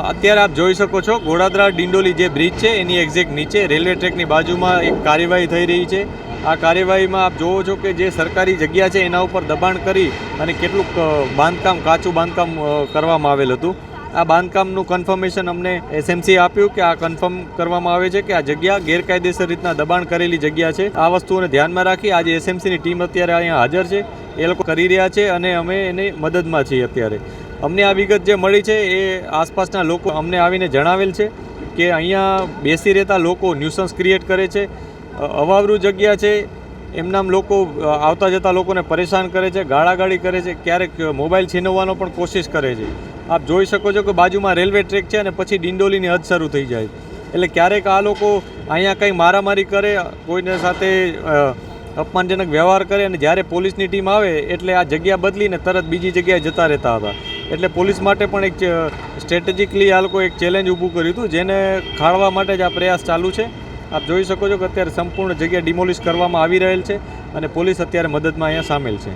અત્યારે આપ જોઈ શકો છો ગોડાદરા ડિંડોલી જે બ્રિજ છે એની એક્ઝેક્ટ નીચે રેલવે ટ્રેકની બાજુમાં એક કાર્યવાહી થઈ રહી છે। આ કાર્યવાહીમાં આપ જોવો છો કે જે સરકારી જગ્યા છે એના ઉપર દબાણ કરી અને કેટલુંક બાંધકામ કાચું બાંધકામ કરવામાં આવેલ હતું। આ બાંધકામનું કન્ફર્મેશન અમને એસએમસી આપ્યું કે આ કન્ફર્મ કરવામાં આવે છે કે આ જગ્યા ગેરકાયદેસર રીતના દબાણ કરેલી જગ્યા છે। આ વસ્તુઓને ધ્યાનમાં રાખી આજે એસએમસીની ટીમ અત્યારે અહીંયા હાજર છે, એ લોકો કરી રહ્યા છે અને અમે એની મદદમાં છીએ। અત્યારે અમને આ વિગત જે મળી છે એ આસપાસના લોકો અમને આવીને જણાવેલ છે કે અહીંયા બેસી રહેતા લોકો ન્યુસન્સ ક્રિએટ કરે છે, અવાવરું જગ્યા છે, એમનામ લોકો આવતા જતા લોકોને પરેશાન કરે છે, ગાળાગાળી કરે છે, ક્યારેક મોબાઈલ છીનવવાનો પણ કોશિશ કરે છે। આપ જોઈ શકો છો કે બાજુમાં રેલવે ટ્રેક છે અને પછી ડિંડોલીની હદ શરૂ થઈ જાય, એટલે ક્યારેક આ લોકો અહીંયા કંઈ મારામારી કરે, કોઈને સાથે અપમાનજનક વ્યવહાર કરે અને જ્યારે પોલીસની ટીમ આવે એટલે આ જગ્યા બદલીને તરત બીજી જગ્યાએ જતા રહેતા હતા। એટલે પોલીસ માટે પણ એક સ્ટ્રેટેજિકલી આ લોકો એક ચેલેન્જ ઊભું કર્યું હતું, જેને ખાળવા માટે જ આ પ્રયાસ ચાલુ છે। આપ જોઈ શકો છો કે અત્યારે સંપૂર્ણ જગ્યા ડિમોલિશ કરવામાં આવી રહેલ છે અને પોલીસ અત્યારે મદદમાં અહીંયા સામેલ છે।